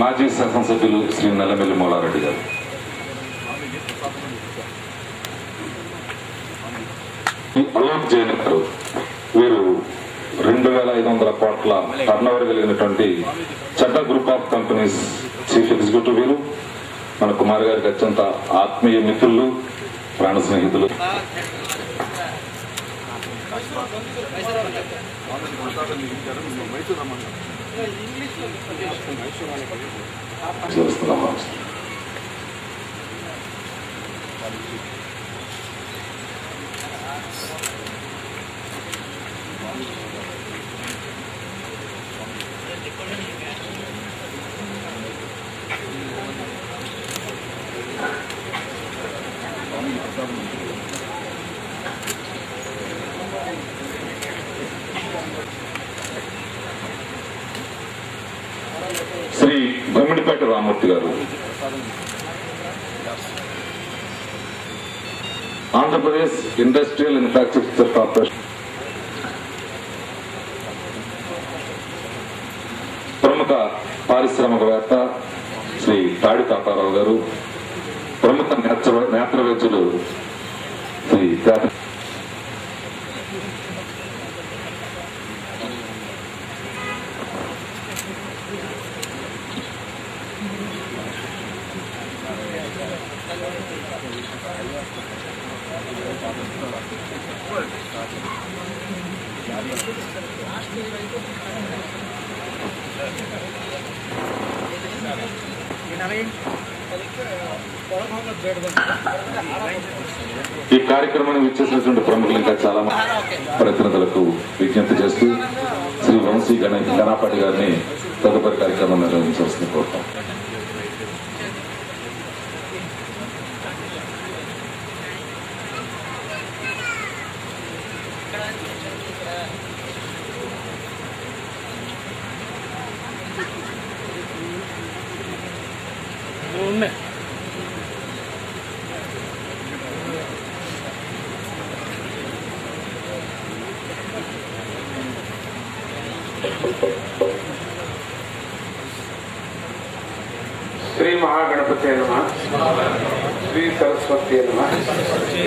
మాజీ శాసనసభ్యులు శ్రీ నల్లమెల్లి మల్లారెడ్డి గారు. అలోక్ జైన్ గారు, వీరు 2500 కోట్ల టర్నోవర్ కలిగినటువంటి Chadda group of companies chief executive. వీరు మన కుమార్ గారికి అత్యంత ఆత్మీయ మిత్రులు, ప్రాణ స్నేహితులు. శ్రీ బొమ్మిడిపేట రామూర్తి గారు, ఆంధ్రప్రదేశ్ ఇండస్ట్రియల్ ఇన్ఫ్రాస్ట్రక్చర్ కార్పొరేషన్ ప్రముఖ పారిశ్రామికవేత్త శ్రీ తాడి తాతారావు గారు, ప్రముఖ నేత్ర వైద్యులు శ్రీ ఈ కార్యక్రమాన్ని విచ్చేసినటువంటి ప్రముఖులు ఇంకా చాలా ప్రతినిధులకు విజ్ఞప్తి చేస్తూ శ్రీ వంశీ గణపాటి గారిని తదుపరి కార్యక్రమం నిర్వహించాల్సింది కోరుతాం. శ్రీ మహాగణపతి నమః, శ్రీ సరస్వతి నమః,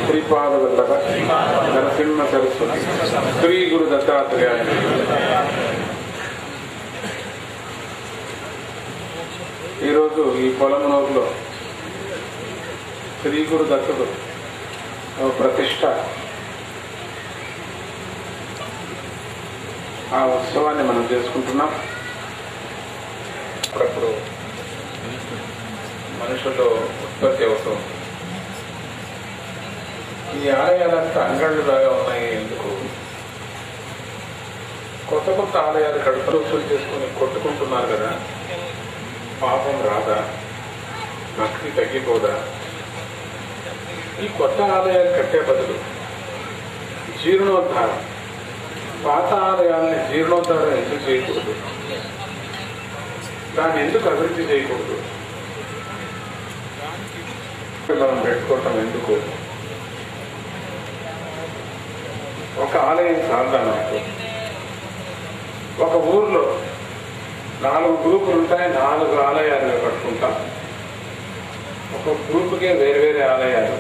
శ్రీపాద వల్లభ నరసింహ సరస్వతి, శ్రీ గురు దత్తాత్రేయ. ఈరోజు ఈ పొలమనూరులో శ్రీ గురు దత్తుడు ప్రతిష్ట, ఆ ఉత్సవాన్ని మనం చేసుకుంటున్నాం. అప్పుడప్పుడు మనుషుల్లో ఉత్పత్తి అవుతూ ఈ ఆలయాలంతా అంగళ్ళులాగా ఉన్నాయి. ఎందుకు కొత్త కొత్త ఆలయాలు కడుపులు చేసుకుని కొట్టుకుంటున్నారు కదా, పాపం రాదా, భక్తి తగ్గిపోదా? ఈ కొత్త ఆలయాలు కట్టే బదులు జీర్ణోద్ధారం, పాత ఆలయాల్ని జీర్ణోద్ధారం ఎందుకు చేయకూడదు? దాన్ని ఎందుకు అభివృద్ధి చేయకూడదు? మనం పెట్టుకోవటం ఎందుకు? ఒక ఆలయం చాలదా నాకు? ఒక ఊర్లో 4 గ్రూపులు ఉంటాయి, 4 ఆలయాలు కట్టుకుంటాం. ఒక గ్రూపుకే వేరే ఆలయాలు,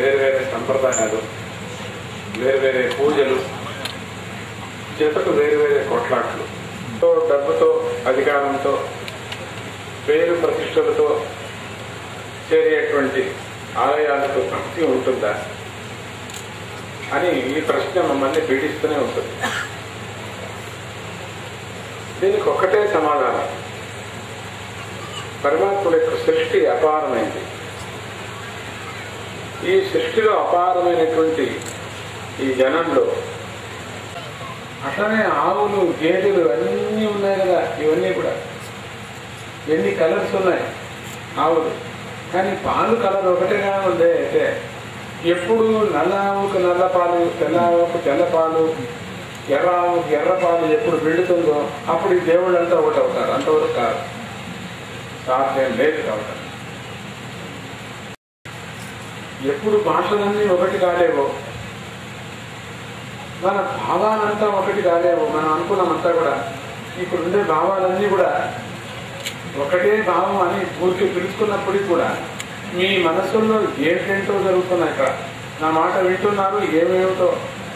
వేరే సంప్రదాయాలు, వేరే పూజలు, జతకు వేరే కొట్లాట్లు, డబ్బుతో, అధికారంతో, పేరు ప్రతిష్టలతో చేరేటువంటి ఆలయాలకు భక్తి ఉంటుందా అని ఈ ప్రశ్న మమ్మల్ని పీడిస్తూనే ఉంటుంది. దీనికి ఒక్కటే సమాధానం, పరమాత్ముడి యొక్క సృష్టి అపారమైంది. ఈ సృష్టిలో అపారమైనటువంటి ఈ జనంలో అట్లనే ఆవులు, గేదెలు అన్నీ ఉన్నాయి కదా. ఇవన్నీ కూడా ఎన్ని కలర్స్ ఉన్నాయి ఆవులు, కానీ పాలు కలర్ ఒకటేగా ఉంది. అయితే ఎప్పుడు నల్ల ఆవుకు నల్ల పాలు, తెల్ల ఆవుకు తెల్ల పాలు, ఎర్ర ఆవుకు ఎర్ర పాలు ఎప్పుడు పిండుతుందో అప్పుడు ఈ దేవుళ్ళంతా ఒకటి అవుతారు. అంతవరకు కాదు, సాధ్యం లేదు. కావటం ఎప్పుడు భాషలన్నీ ఒకటి కాలేవో మన భావాలంతా ఒకటి కాలేవు. మనం అనుకున్నామంతా కూడా ఇప్పుడు ఉండే భావాలన్నీ కూడా ఒకటే భావం అని పూర్తి పిలుచుకున్నప్పటికీ కూడా మీ మనసుల్లో ఏంటేంటో జరుగుతున్నాయి. ఇక్కడ నా మాట వింటున్నారు, ఏమేమిటో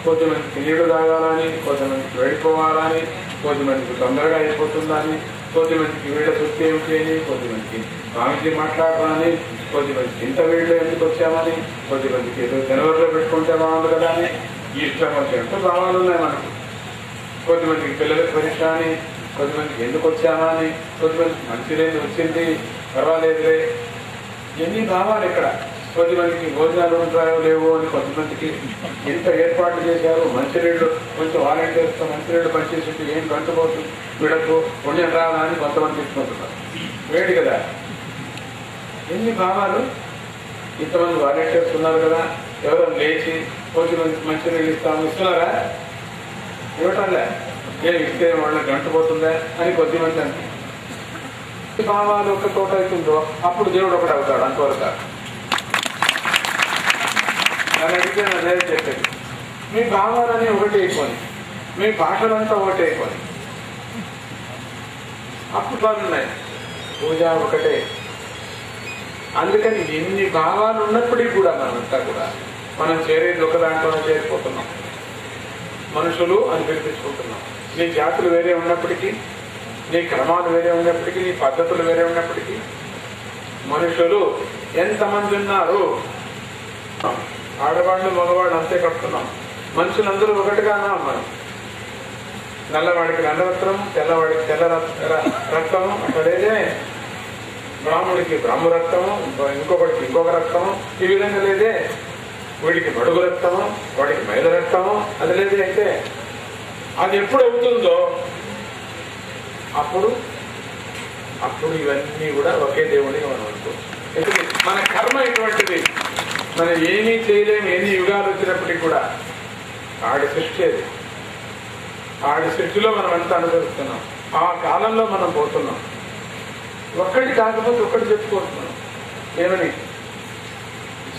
కొద్దిమందికి నీళ్లు తాగాలని, కొద్దిమందికి వెళ్ళిపోవాలని, కొద్దిమందికి తొందరగా అయిపోతుందని, కొద్దిమందికి వీళ్ళ చుట్టూ ఏమిటి అని, కొద్దిమందికి స్వామిజీ మాట్లాడాలని, కొద్దిమందికి ఇంత వీళ్ళు ఎందుకు వచ్చామని, కొద్దిమందికి ఏదో జనవరిలో పెట్టుకుంటే బాగుంది కదా అని ఇష్టం వచ్చినట్టు భావాలు ఉన్నాయి మనకు. కొద్దిమందికి పిల్లలకు పరీక్ష అని, కొద్దిమందికి ఎందుకు వచ్చామా అని, కొద్దిమందికి మంచిరేది వచ్చింది పర్వాలేదులే, ఎన్ని భావాలు ఇక్కడ. కొద్దిమందికి భోజనాలు ఉంటాయో లేవో అని, కొంతమందికి ఎంత ఏర్పాట్లు చేశారు, మంచినీళ్ళు కొంచెం వాలంటీర్స్తో మంచినీళ్ళు పనిచేసి ఏం కంటుపోతుంది వీళ్ళకు పుణ్యం రాదా అని కొంతమంది తీసుకుంటున్నారు. వేడి కదా, ఎన్ని భావాలు. ఇంతమంది వాలంటీర్స్ ఉన్నారు కదా, ఎవరో లేచి కొద్దిమందికి మంచినీళ్ళు ఇస్తున్నారా, ఇవ్వటంలే, ఏం ఇస్తే వాళ్ళని గంటపోతుందా అని కొద్దిమంది అంటే భావాలు ఒక తోట అవుతుందో అప్పుడు దేవుడు ఒకటి అవుతాడు. అంతవరకు నన్ను అడిగితే అదే చెప్పేది. మీ భావాలన్నీ ఒకటి అయిపోయి, మీ భాషలంతా ఒకటి అయిపోయి, అప్పుడు బాగున్నాయి. పూజ ఒకటే. అందుకని ఎన్ని భావాలు ఉన్నప్పటికీ కూడా మనమంతా కూడా మనం చేరేది ఒక దాంట్లోనే చేరిపోతున్నాం. మనుషులు అని పిలిపించుకుంటున్నాం. నీ జాతులు వేరే ఉన్నప్పటికీ, నీ క్రమాలు వేరే ఉన్నప్పటికీ, నీ పద్ధతులు వేరే ఉన్నప్పటికీ మనుషులు ఎంతమంది ఉన్నారు, ఆడవాళ్ళు మగవాళ్ళు అంతే కట్టుకున్నాం. మనుషులందరూ ఒకటిగా ఉన్నాం మనం. నల్లవాడికి నల్లరత్నం, తెల్లవాడికి తెల్ల రక్తము అక్కడేదే, బ్రాహ్మడికి బ్రాహ్మ రక్తము, ఇంకొకటికి ఇంకొక రక్తము, ఈ విధంగా లేదే. వీడికి బడుగు రక్తము, వాడికి మైద రక్తము, అది లేదే. అయితే అది ఎప్పుడు అవుతుందో అప్పుడు ఇవన్నీ కూడా ఒకే దేవుడిని మనం అనుకోవచ్చు. ఎందుకంటే మన కర్మ ఇటువంటిది. మనం ఏమీ చేయలేము. ఎన్ని యుగాలు వచ్చినప్పటికీ కూడా ఆడి సృష్టి అది. ఆడి సృష్టిలో మనం అంతా అనుభవిస్తున్నాం. ఆ కాలంలో మనం పోతున్నాం. ఒక్కటి కాకపోతే ఒక్కటి చెప్పుకుంటున్నాం. ఏమని?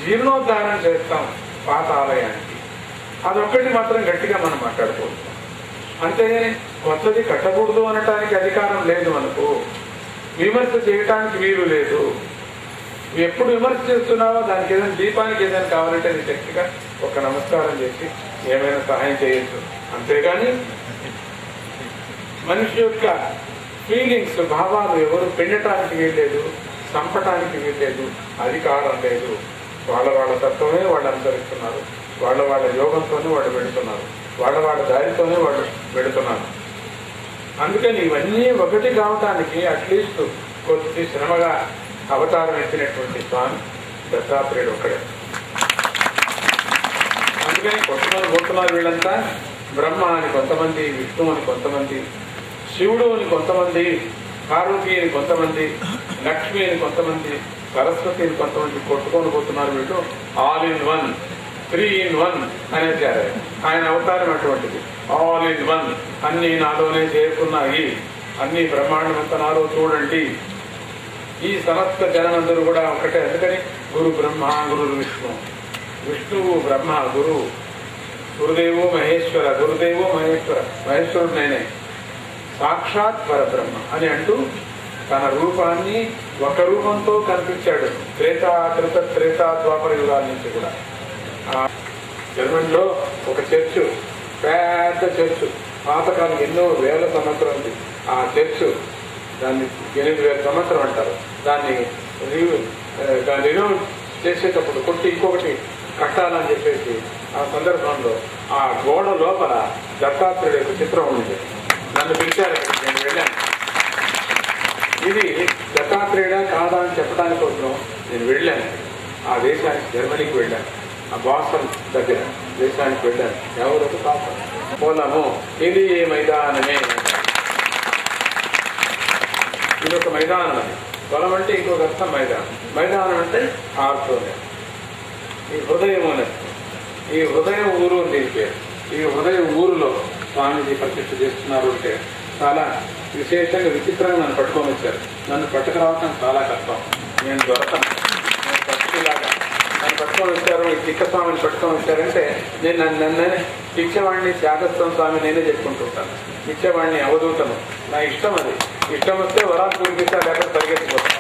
జీర్ణోద్ధారణ చేస్తాం పాత ఆలయానికి. అదొక్కటి మాత్రం గట్టిగా మనం మాట్లాడుకోవచ్చు. అంతేగాని కొత్తది కట్టకూడదు అనటానికి అధికారం లేదు మనకు. విమర్శ చేయటానికి వీలు లేదు. ఎప్పుడు విమర్శ చేస్తున్నావో దానికి ఏదైనా దీపానికి ఏదైనా కావాలంటే నీ శక్తిగా ఒక నమస్కారం చేసి ఏమైనా సహాయం చేయొచ్చు. అంతేగాని మనిషి యొక్క ఫీలింగ్స్, భావాలు ఎవరు పెండటానికి వీల్లేదు, చంపటానికి వీల్లేదు, అధికారం లేదు. వాళ్ళ తత్వమే వాళ్ళు అనుసరిస్తున్నారు. వాళ్ళ యోగంతోనే వాళ్ళు పెడుతున్నారు. వాళ్ళ దారితోనే వాళ్ళు పెడుతున్నారు. అందుకని ఇవన్నీ ఒకటి కావటానికి అట్లీస్ట్ కొద్ది శ్రమగా అవతారం ఎత్తినటువంటి స్వామి దత్తాత్రేయుడు ఒక్కడే. అందుకని కొట్టుకొని పోతున్నారు వీళ్ళంతా. బ్రహ్మ అని కొంతమంది, విష్ణు అని కొంతమంది, శివుడు అని కొంతమంది, పార్వతి అని కొంతమంది, లక్ష్మి అని కొంతమంది, సరస్వతి అని కొంతమంది కొట్టుకొని పోతున్నారు. వీళ్ళు ఆల్ ఇన్ వన్, 3 in 1 అనేది ఆయన అవతారం అటువంటిది. ఆల్ ఇన్ వన్, అన్ని నాలోనే చేరుకున్నాయి, అన్ని బ్రహ్మాండమంతా నాలో చూడండి. ఈ సమస్త జనమందరూ కూడా ఒకటే. అందుకని గురు బ్రహ్మ, గురు విష్ణు, విష్ణువు బ్రహ్మ, గురువు, గురుదేవో మహేశ్వర, గురుదేవో మహేశ్వర, మహేశ్వరుడు నేనే, సాక్షాత్ పరబ్రహ్మ అని అంటూ తన రూపాన్ని ఒక రూపంతో కనిపించాడు. త్రేతా ద్వాపర యుగాల నుంచి కూడా. జర్మనీలో ఒక చర్చ్, పెద్ద చర్చ్, పాతకాలం ఎన్నో వేల సంవత్సరం ఉంది. ఆ చర్చ్ దాన్ని 8,000 సంవత్సరం అంటారు. దాన్ని రినోవ్ చేసేటప్పుడు కొట్టి ఇంకొకటి కట్టాలని చెప్పేసి ఆ సందర్భంలో ఆ గోడ లోపల దత్తాత్రేయుడు యొక్క చిత్రం ఉంది. నన్ను పిలిచారు, నేను వెళ్ళాను. ఇది దత్తాత్రేయుడా కాదా అని చెప్పడానికి కోసం నేను వెళ్ళాను. ఆ దేశానికి, జర్మనీకి వెళ్ళాను. ఆ బాసన్ దగ్గర దేశానికి వెళ్ళాను. ఎవరికి పాప పొలము, ఇది మైదానమే. ఇది ఒక మైదానం. అది పొలం అంటే ఇంకొక అర్థం మైదానం. మైదానం అంటే ఆర్తోనే, ఈ హృదయం అనేది. ఈ హృదయం ఊరు దీని పేరు. ఈ హృదయం ఊరులో స్వామిజీ ప్రతిష్ఠ చేస్తున్నారు అంటే చాలా విశేషంగా, విచిత్రంగా నన్ను పట్టుకొని వచ్చారు. నన్ను పట్టుకురావటం చాలా కష్టం. నేను దొరకను. నేను పట్టుకులాగా నన్ను పట్టుకొని వచ్చారు, ఈ తిక్కస్వామిని పట్టుకొని వచ్చారంటే నేను నన్ను పిచ్చేవాడిని త్యాగస్థం స్వామి నేనే చెప్పుకుంటుంటాను. పిచ్చేవాడిని అవధూతను, నా ఇష్టం, అది ఇష్టం వస్తే వరాలు కురిపిస్తే లేకపోతే పరిగెత్తిపోతాను.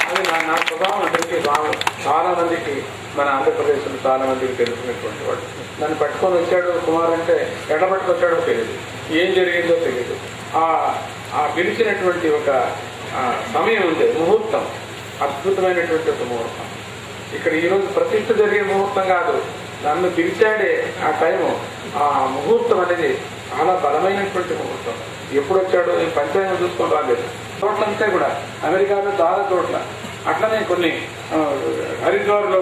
అది నా స్వభావం. అందరికీ చాలా మందికి మన ఆంధ్రప్రదేశ్లో చాలా మందికి తెలుసుకున్నటువంటి వాడు. నన్ను పట్టుకొని వచ్చాడు కుమార్ అంటే ఎట్లా పట్టుకొచ్చాడో తెలియదు, ఏం జరిగిందో తెలియదు. ఆ పిలిచినటువంటి ఒక సమయం ఉంది, ముహూర్తం, అద్భుతమైనటువంటి ఒక ముహూర్తం. ఇక్కడ ఈరోజు ప్రతిష్ఠ జరిగే ముహూర్తం కాదు, నన్ను పిలిచాడే ఆ టైము, ఆ ముహూర్తం అనేది చాలా బలమైనటువంటి ముహూర్తం. ఎప్పుడు వచ్చాడో నేను పంచాంగం చూసుకొని రాలేదు. చోట్లంతా కూడా అమెరికాలో చాలా చోట్ల, అట్లనే కొన్ని హరిద్వార్లో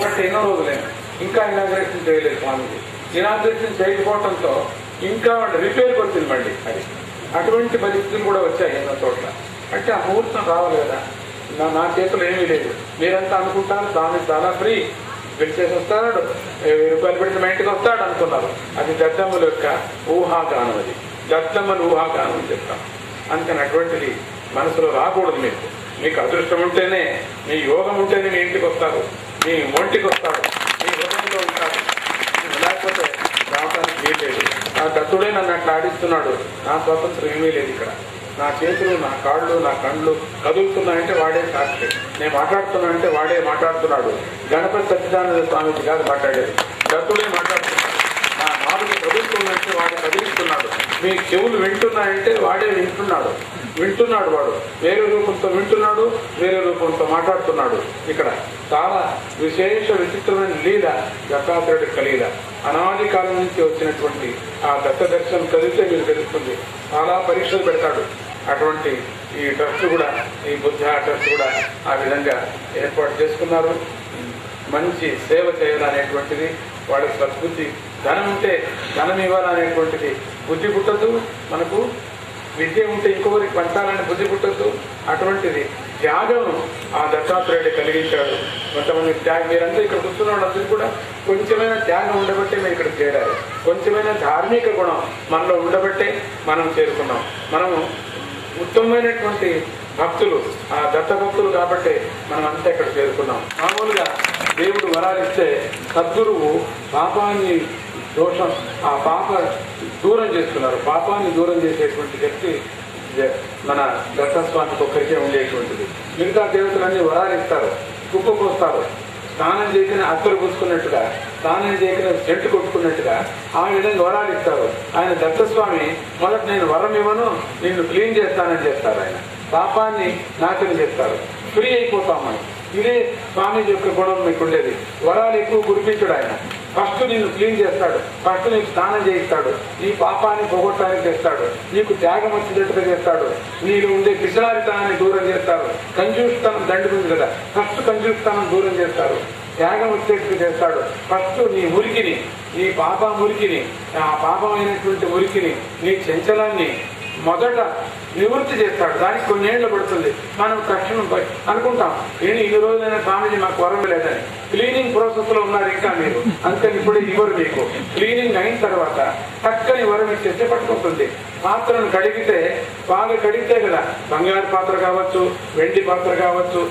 కంటే ఎన్నో రోజులైనా ఇంకా ఇనాగ్రేషన్ చేయలేదు స్వామికి. ఇనాగ్రేషన్ చేయకపోవడంతో ఇంకా రిపేర్కి వచ్చింది మళ్ళీ. అది అటువంటి పరిస్థితులు కూడా వచ్చాయి ఎన్నో చోట్ల. అంటే ఆ ముహూర్తం రావాలి కదా. నా చేతులు ఏమీ లేదు. మీరంతా అనుకుంటారు స్వామి చాలా ఫ్రీ, పిలిచేసి వస్తాడు, 1000 రూపాయలు పెడితే మా ఇంటికి వస్తాడు అనుకున్నారు. అది దద్దమ్మల యొక్క ఊహాగానం. అది దద్దమ్మల ఊహాగానం అని చెప్తాం. అందుకని అటువంటిది మనసులో రాకూడదు. మీకు అదృష్టం ఉంటేనే, మీ యోగం ఉంటేనే మీ ఇంటికి వస్తారు, మీ ఒంటికి వస్తారు, మీ హృదయంలో ఉంటారు. లేకపోతే రావడానికి వీలేదు. ఆ దత్తుడే నన్ను అట్లా ఆడిస్తున్నాడు. నా స్వాతంత్రం ఏమీ లేదు ఇక్కడ. నా చేతులు, నా కాళ్ళు, నా కళ్ళు కదులుతున్నాయంటే వాడే సాక్షి. నేను మాట్లాడుతున్నానంటే వాడే మాట్లాడుతున్నాడు. గణపతి సచ్చిదానంద స్వామిజీ కాదు మాట్లాడేది, దత్తుడే మాట్లాడుతున్నాడు. నా నాలుగు కదులుతుందంటే వాడే కదిలిస్తున్నాడు. మీ చెవులు వింటున్నాయంటే వాడే వింటున్నాడు. వాడు వేరే రూపంతో వింటున్నాడు, వేరే రూపంతో మాట్లాడుతున్నాడు. ఇక్కడ చాలా విశేష విచిత్రమైన లీల దత్తాత్రేయుడి లీల. అనాది కాలం నుంచి వచ్చినటువంటి ఆ దత్త దర్శనం చదివితే మీరు తెలుస్తుంది. చాలా పరీక్షలు పెడతాడు. అటువంటి ఈ ట్రస్ట్ కూడా, ఈ బుద్ధ ట్రస్ట్ కూడా ఆ విధంగా ఏర్పాటు చేసుకున్నారు. మంచి సేవ చేయాలనేటువంటిది వాళ్ళకి సద్బుద్ధి. ధనం ఉంటే ధనం ఇవ్వాలనేటువంటిది బుద్ధి పుట్టద్దు. మనకు విద్య ఉంటే ఇంకొకరికి పంచాలని బుద్ధి పుట్టద్దు. అటువంటిది త్యాగం ఆ దత్తాత్రేయుడు కలిగించాడు. కొంతమంది త్యాగం, మీరంతా ఇక్కడ కూర్చున్న వాళ్ళందరూ కూడా కొంచెమైనా త్యాగం ఉండబట్టే మేము ఇక్కడ చేరారు. కొంచెమైనా ధార్మిక గుణం మనలో ఉండబట్టే మనం చేరుకున్నాం. మనము ఉత్తమమైనటువంటి భక్తులు, ఆ దత్త భక్తులు కాబట్టి మనం అంతా ఇక్కడ చేరుకున్నాం. మామూలుగా దేవుడు వరాలిస్తే సద్గురువు పాపాన్ని దోషం, ఆ పాప దూరం చేస్తున్నారు. పాపాన్ని దూరం చేసేటువంటి శక్తి మన దత్తస్వామికి ఒక్కరికే ఉండేటువంటిది. మిగతా దేవతలన్నీ వరాలు ఇస్తారు, కుప్ప పోస్తారు. స్నానం చేసిన అత్తరు పూసుకున్నట్టుగా, స్నానం చేసిన చెట్టు కొట్టుకున్నట్టుగా ఆ విధంగా వరాలు ఇస్తారు. ఆయన దత్తస్వామి మొదట నేను వరం ఇవ్వను, నిన్ను క్లీన్ చేస్తానని చెప్తారు. ఆయన పాపాన్ని నాశనం చేస్తారు, ఫ్రీ అయిపోతాం మనం. ఇదే స్వామీజీ యొక్క గుణం మీకు ఉండేది. వరాలు ఎక్కువ కురిపించడు ఆయన. ఫస్ట్ నిన్ను క్లీన్ చేస్తాడు, ఫస్ట్ నీకు స్నానం చేయిస్తాడు, నీ పాపాన్ని పోగొట్టడానికి చేస్తాడు, నీకు త్యాగం వచ్చేటట్టుగా చేస్తాడు, నీలో ఉండే పిశారితనాన్ని దూరం చేస్తారు. కంజూస్తనం దండుకుంది కదా, ఫస్ట్ కంజూస్తనం దూరం చేస్తారు, త్యాగం వచ్చేట్టు చేస్తాడు. ఫస్ట్ నీ మురికిని, నీ పాప మురికిని, ఆ పాపమైనటువంటి మురికిని, నీ చంచలాన్ని మొదట నివృత్తి చేస్తాడు. దానికి కొన్నేళ్లు పడుతుంది. మనం తక్షణం అనుకుంటాం ఇన్ని రోజులైనా స్వామీజీ మాకు వరం లేదని. క్లీనింగ్ ప్రాసెస్ లో ఉన్నారు ఇంకా మీరు, అందుకని ఇప్పుడు ఇవ్వరు మీకు. క్లీనింగ్ అయిన తర్వాత చక్కని వరం ఇచ్చేస్తే పట్టుకుంటుంది. పాత్రను కడిగితే, బాగా కడిగితే కదా, బంగారు పాత్ర కావచ్చు, వెండి పాత్ర కావచ్చు,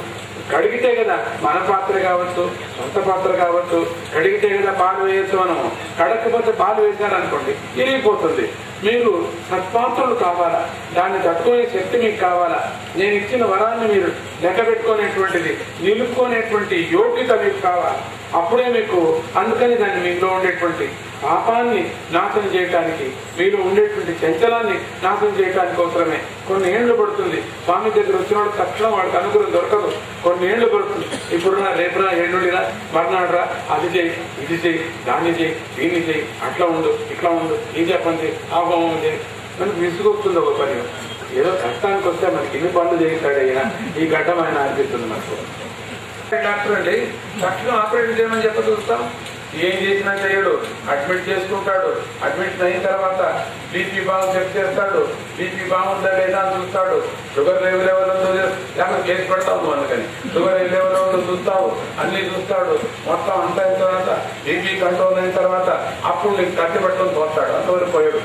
కడిగితే కదా మన పాత్ర కావచ్చు, సొంత పాత్ర కావచ్చు, కడిగితే కదా పాలు వేయచ్చు. మనము కడకపోతే పాలు వేసారనుకోండి ఇరిగిపోతుంది. మీరు సత్పాత్రలు కావాలా, దాన్ని తట్టుకునే శక్తి మీకు కావాలా, నేను ఇచ్చిన వరాన్ని మీరు లెక్క పెట్టుకునేటువంటిది, నిలుపుకునేటువంటి యోగ్యత మీకు కావాలి. అప్పుడే మీకు, అందుకని దాన్ని మీలో ఉండేటువంటి పాపాన్ని నాశనం చేయడానికి, మీలో ఉండేటువంటి చంచలాన్ని నాశనం చేయడానికి అవసరమే. కొన్ని ఏళ్లు పడుతుంది. స్వామి దగ్గర వచ్చిన వాడు తక్షణం వాడికి అనుగ్రహం దొరకదు. కొన్ని ఏళ్లు పడుతుంది. ఇప్పుడురా, రేపురా, ఎల్లుండిరా, మర్నాడురా, అది చేయి, ఇది చేయి, దాన్ని చేయి, దీన్ని చేయి, అట్లా ఉండు, ఇట్లా ఉండు, ఈ చెప్పండి, ఆ హోమం చేయి. మనకు విసుగొస్తుంది ఒక పని. ఏదో కష్టానికి వస్తే మనకి ఇన్ని పనులు చేయిస్తాడు అయినా, ఈ ఘట్టం ఆయన అనిపిస్తుంది మనకు. డాక్టర్ అండి తక్షణం ఆపరేషన్ చేయమని చెప్ప చూస్తాం, ఏం చేసినా చేయడు. అడ్మిట్ చేసుకుంటాడు. అడ్మిట్ అయిన తర్వాత బీపీ బాగా చెక్ చేస్తాడు. బీపీ బాగుందా లేదా అని చూస్తాడు. షుగర్ లెవెల్ ఉందో లేకపోతే కేసు పెడతాము, అందుకని షుగర్ లెవెల్ ఉందో చూస్తావు, అన్ని చూస్తాడు. మొత్తం అంతా అయిన తర్వాత బీపీ కంట్రోల్ అయిన తర్వాత అప్పుడు నీకు కట్టి పెట్టుకొని పోతాడు. అంతవరకు పోయాడు,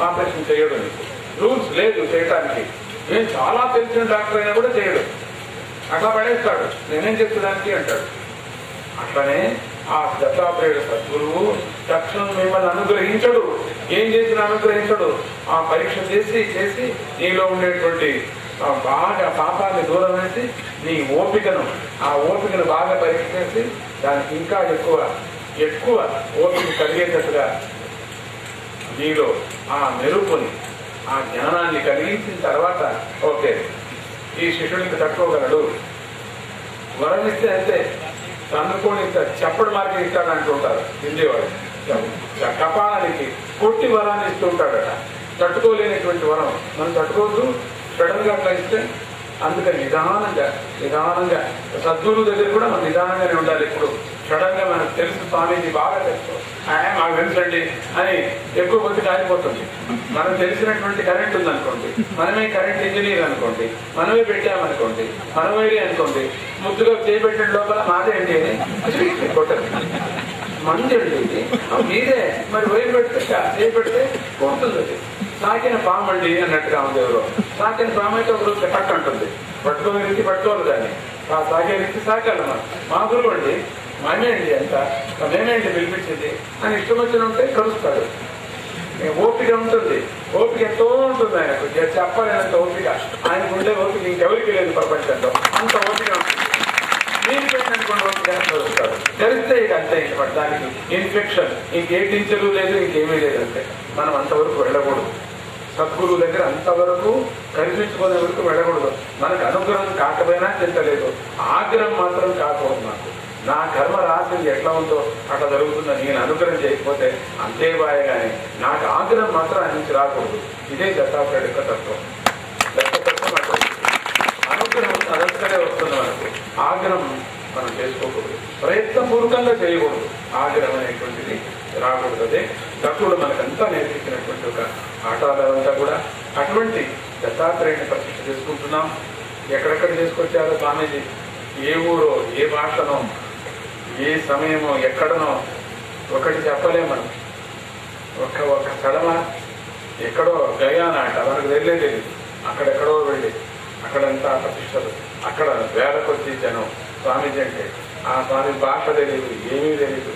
ఆపరేషన్ చేయడు. నీకు రూల్స్ లేదు చేయడానికి. నేను చాలా తెలిసిన డాక్టర్ అయినా కూడా చేయడు, అట్లా పడేస్తాడు. నేనేం చెప్తాడానికి అంటాడు. అట్లనే ఆ దత్తాత్రేయుడు సద్గురువు తక్షణం మిమ్మల్ని అనుగ్రహించడు. ఏం చేసినా అనుగ్రహించడు. ఆ పరీక్ష చేసి నీలో ఉండేటువంటి బాగా పాపాన్ని దూరం వేసి నీ ఆ ఓపికను బాగా పరీక్ష చేసి దానికి ఇంకా ఎక్కువ ఓపిక కలిగేటట్టుగా నీలో ఆ మెరుపుని ఆ జ్ఞానాన్ని కలిగించిన తర్వాత ఓకే ఈ శిష్యుడికి తట్టుకోగలడు. వరం ఇస్తే అంతే, తన్నుకొని చెప్పడు మార్గం ఇస్తాడు అంటుంటారు హిందీవాడు. కపాలానికి కొట్టి వరాన్ని ఇస్తూ ఉంటాడట. తట్టుకోలేనటువంటి వరం మనం తట్టుకోవద్దు, సడన్ గా అట్లా ఇస్తే. అందుకని నిదానంగా సద్గురువు దగ్గర కూడా మనం నిదానంగానే ఉండాలి. ఇప్పుడు సడన్ గా మనకు తెలుసు స్వామీజీ బాగా తెలుసు మాకు తెలుసండి అని ఎక్కువ కొద్ది కాలిపోతుంది. మనం తెలిసినటువంటి కరెంట్ ఉందనుకోండి, మనమే కరెంట్ ఇంజనీర్ అనుకోండి, మనమే పెట్టామనుకోండి, మనమే అనుకోండి, ముద్దుగా చేపెట్టిన లోపల మాదే అండి అని కొట్టదు. మంది అండి మీదే, మరి వైపు పెడితే చేపెడితే పోతుంది. అది సాకిన పాము అండి అన్నట్టుగా ఉంది. ఎవరో సాకిన పాము అయితే ఒక రోజు కట్ట అంటుంది, పట్టుకోని రీతి పట్టుకోవాలి దాన్ని, ఆ సాగే రీతి సాగాలి. మా గురువు అండి మేమే అండి అంత మేమేంటి పిలిపించింది అని ఇష్టం వచ్చిన ఉంటే కలుస్తాడు. ఓపిక ఉంటుంది, ఓపిక ఎంతో ఉంటుంది ఆయనకు. చెప్పలేనంత ఓపిక ఆయనకు ఉండే ఓపిక ఇంకెవరికి లేదు ప్రపంచంలో. అంత ఓపిక ఉంటుంది. మీరు పెట్టినటువంటి ఓపిక కలుస్తాడు. తెలిస్తే ఇక అంతే. ఇంక దానికి ఇన్ఫెక్షన్ ఇంకే టీచరు లేదు, ఇంకేమీ లేదు. అంతే. మనం అంతవరకు వెళ్ళకూడదు. సద్గురువు దగ్గర అంతవరకు కనిపించుకునే వరకు వెళ్ళకూడదు. మనకు అనుగ్రహం కాకపోయినా చింతలేదు, ఆగ్రహం మాత్రం కాకూడదు. నాకు నా కర్మ రాసింది ఎట్లా ఉందో అట్లా జరుగుతుందని నేను అనుగ్రహం చేయకపోతే అంతే బాయ్. కానీ నాకు ఆగ్రహం మాత్రం ఆయన నుంచి రాకూడదు. ఇదే దత్తాత్రేయుడి యొక్క తత్వం. దత్తతత్వం అట్లా అనుగ్రహం అదంతనే వస్తుంది మనకు. ఆగ్రహం మనం చేసుకోకూడదు, ప్రయత్నపూర్వకంగా చేయకూడదు. ఆగ్రహం అనేటువంటిది రాకూడదు. అదే దత్తుడు మనకంతా నేర్పించినటువంటి ఒక ఆటలంతా కూడా. అటువంటి దత్తాత్రేయుని ప్రతిష్ఠ చేసుకుంటున్నాం. ఎక్కడెక్కడ చేసుకొచ్చారో స్వామీజీ, ఏ ఊరో, ఏ భాషనో, ఏ సమయమో, ఎక్కడనో ఒకటి చెప్పలేము మనం. ఒక స్థలమా ఎక్కడో గయానా అంట, మనకు వెళ్ళేది అక్కడెక్కడో వెళ్ళి అక్కడంతా ప్రతిష్టలు, అక్కడ వేల కొద్ది జనం. స్వామీజీ అంటే ఆ స్వామి భాష తెలియదు, ఏమీ తెలియదు.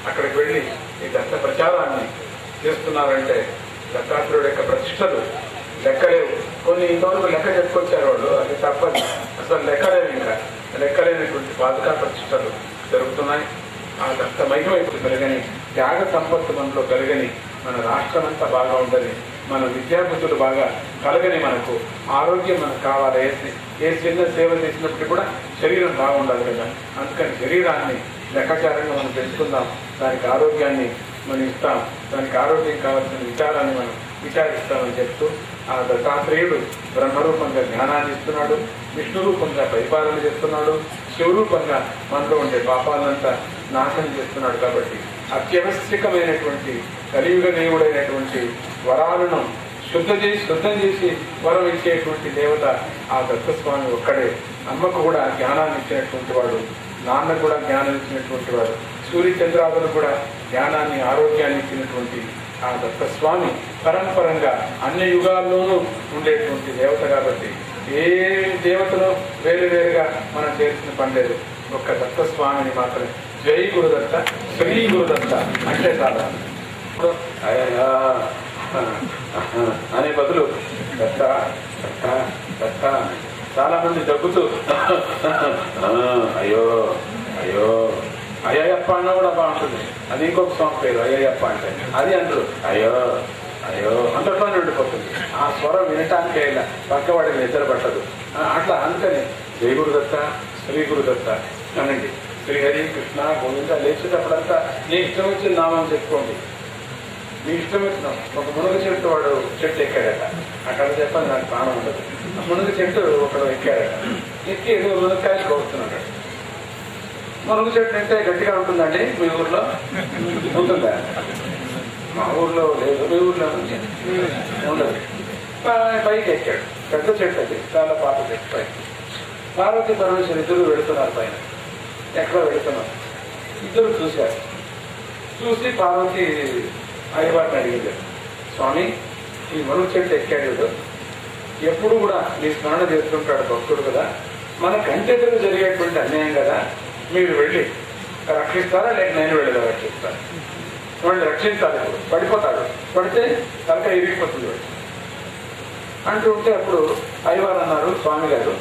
అక్కడికి వెళ్ళి ఈ దత్త ప్రచారాన్ని చేస్తున్నారంటే దత్తాత్రేయుడు యొక్క ప్రతిష్టలు లెక్కలేవు. కొన్ని ఇంతవరకు లెక్క చెప్పుకొచ్చారు వాళ్ళు, అది తప్పదు. అసలు లెక్కలేవు. ఇంకా లెక్కలేనటువంటి పాదుకా ప్రతిష్టలు జరుగుతున్నాయి. ఆ దత్త మహిమ ఇప్పుడు పెరగని, త్యాగ సంపత్తు మనలో పెరగని, మన రాష్ట్రం అంతా బాగా ఉందని, మన విద్యాబుద్ధులు బాగా కలగని, మనకు ఆరోగ్యం మనకు కావాలి. ఏ చిన్న సేవ చేసినప్పుడు కూడా శరీరం బాగుండాలి కదా. అందుకని శరీరాన్ని లెక్కచారంగా మనం పెంచుకుందాం. దానికి ఆరోగ్యాన్ని మనం ఇస్తాం. దానికి ఆరోగ్యం కావాల్సిన విచారాన్ని మనం విచారిస్తామని చెప్తూ ఆ దత్తాత్రేయుడు బ్రహ్మరూపంగా జ్ఞానాన్ని ఇస్తున్నాడు, విష్ణు రూపంగా పరిపాలన చేస్తున్నాడు, శివరూపంగా మనలో ఉండే పాపాలంతా నాశనం చేస్తున్నాడు. కాబట్టి అత్యవశ్యకమైనటువంటి కలియుగ దేవుడైనటువంటి వరాలను శుద్ధం చేసి వరం ఇచ్చేటువంటి దేవత ఆ దత్తస్వామి ఒక్కడే. అమ్మకు కూడా జ్ఞానాన్ని ఇచ్చినటువంటి వాడు, నాన్నకు కూడా జ్ఞానం ఇచ్చినటువంటి వాడు, సూర్యచంద్రాదులు కూడా జ్ఞానాన్ని, ఆరోగ్యాన్ని ఇచ్చినటువంటి ఆ దత్తస్వామి పరంపరంగా అన్ని యుగాల్లోనూ ఉండేటువంటి దేవత. కాబట్టి ఏ దేవతను వేరువేరుగా మనం చేసిన పనిలేదు. ఒక్క దత్తస్వామిని మాత్రమే జై గురుదత్త, శ్రీ గురుదత్త అంటే చాలా అనే బదులు దత్త దత్త దత్త. చాలా మంది దగ్గుతూ అయ్యో అయ్యో అయ్యప్ప అన్న కూడా బాగుంటుంది. అది ఇంకొక సాంగ్ పేరు అయ్యప్ప అంటే. అది అంటారు అయ్యో అయ్యో అంతట్లోనే ఉండిపోతుంది. ఆ స్వరం వినటానికి అయినా పక్కవాడికి నిద్ర పట్టదు. అట్లా అందుకని జై గురుదత్త, శ్రీ గురుదత్త అనండి. శ్రీహరి, కృష్ణ, గోవింద లేచేటప్పుడంతా నీ ఇష్టం వచ్చిన నామం చెప్పుకోండి. మీ ఇష్టం వచ్చిన ఒక మునగ చెట్టు వాడు చెట్టు ఎక్కాడట. అక్కడ చెప్పని నాకు ప్రాణం ఉండదు. మునగ చెట్టు ఒకడు ఎక్కాడట. ఎక్కి ఏదో మునక్కాయలు కోరుతున్నాడు. మునగ చెట్టు అంటే గట్టిగా ఉంటుందండి మీ ఊర్లో? ఉంటుందా? మా ఊర్లో లేదు, మీ ఊర్లో ఉండదు. పైకి ఎక్కాడు. పెద్ద చెట్టు అది, చాలా పాత చెట్టు. పైకి పార్వతీ పరమేశ్వరు ఇద్దరు వెళుతున్నారు. పైన ఎక్కడో వెళుతున్నారు. ఇద్దరు చూశారు. చూసి పార్వతి అయ్యవారిని అడిగింది, స్వామి ఈ మనుగు చెట్టు ఎక్కాడు, ఎప్పుడు కూడా నీ స్నానం చేస్తుంటాడు భక్తుడు కదా, మన కంటెదురు జరిగేటువంటి అన్యాయం కదా, మీరు వెళ్ళి రక్షిస్తారా లేక నేను వెళ్ళదా రక్షిస్తాను? వాడిని రక్షించాలి. పడిపోతాడు, పడితే తలకాయ ఇరిగిపోతుంది వాడు అంటూ ఉంటే అప్పుడు అయ్యవారు అన్నారు, స్వామి గారు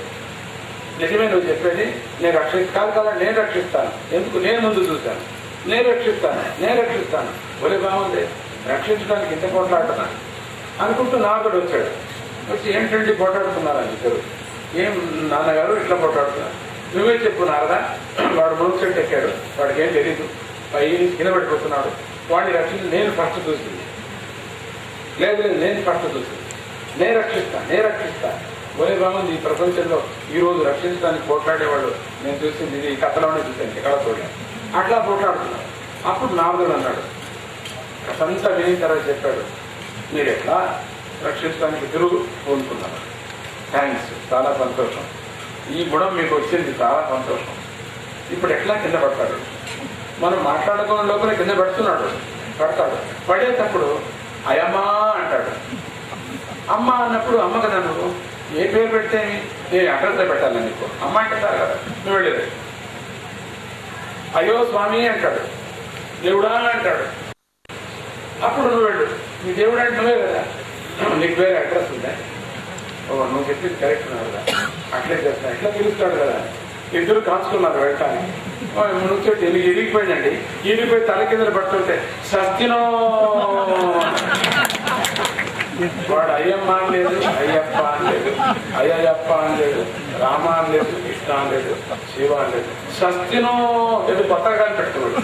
నిజమే నువ్వు చెప్పేది, నేను కాదు నేను రక్షిస్తాను. ఎందుకు? నేను ముందు చూశాను, నేను రక్షిస్తాను. ఒరే బాగుంది, రక్షించడానికి ఇంత పోట్లాడుతున్నాను అనుకుంటూ నాగడు వచ్చాడు. వచ్చి ఏంటంటే పోట్లాడుతున్నారని ఇద్దరు. ఏం నాన్నగారు ఇట్లా పోట్లాడుతున్నారు? నువ్వే చెప్పు నారదా. వాడు మునుగు ఎక్కాడు, వాడికి ఏం తెలీదు, పై కింద పడిపోతున్నాడు. వాడిని రక్షించి నేను ఫస్ట్ చూసింది. లేదు నేను ఫస్ట్ చూసింది. నేను రక్షిస్తా. ఒరే బాగుంది, ఈ ప్రపంచంలో ఈ రోజు రక్షించడానికి పోట్లాడేవాళ్ళు నేను చూసింది ఇది కథలోనే చూశాను, ఎక్కడ చూడలేదు. అట్లా పోట్లాడుతున్నాడు. అప్పుడు నారదుడు అన్నాడు, కథంతా విని తర్వాత చెప్పాడు, మీరు ఎట్లా రక్షించడానికి తిరుగు కోరుకున్నారు. థ్యాంక్స్, చాలా సంతోషం. ఈ గుణం మీకు వచ్చింది, చాలా సంతోషం. ఇప్పుడు ఎట్లా కింద పడతాడు? మనం మాట్లాడుకున్న లోపల కింద పడతాడు. పడేటప్పుడు అయమ్మా అంటాడు. అమ్మ అన్నప్పుడు అమ్మ కదా నువ్వు, ఏ పేరు పెడితే నేను అడ్రస్ పెట్టాలి నీకు. అమ్మ అంటే సార్ కదా, నువ్వు వెళ్ళేది. అయ్యో స్వామి అంటాడు, దేవుడా అంటాడు. అప్పుడు నువ్వు వెళ్ళు. నీ దేవుడు అంటే నువ్వే కదా, నీకు వేరే అడ్రస్ ఉందా? ఓ నువ్వు చెప్పింది కరెక్ట్ ఉన్నారు కదా, అట్లే చేస్తా. ఎట్లా పిలుస్తాడు కదా. ఇద్దరు కాల్చుకున్నారు వెళ్ళటానికి. నువ్వు చెట్టు నీకు ఇరిగిపోయిందండి. ఇరిగిపోయి తల కింద పడుతుంటే సస్తినో వాడు అయ్యమ్మ అని లేదు, అయ్యప్ప అని లేదు, అయ్యప్ప అని లేదు, రామ అని లేదు, కృష్ణ అని లేదు, శివ అని లేదు, సస్తినో ఏదో కొత్తగా పెట్టుకున్నాడు.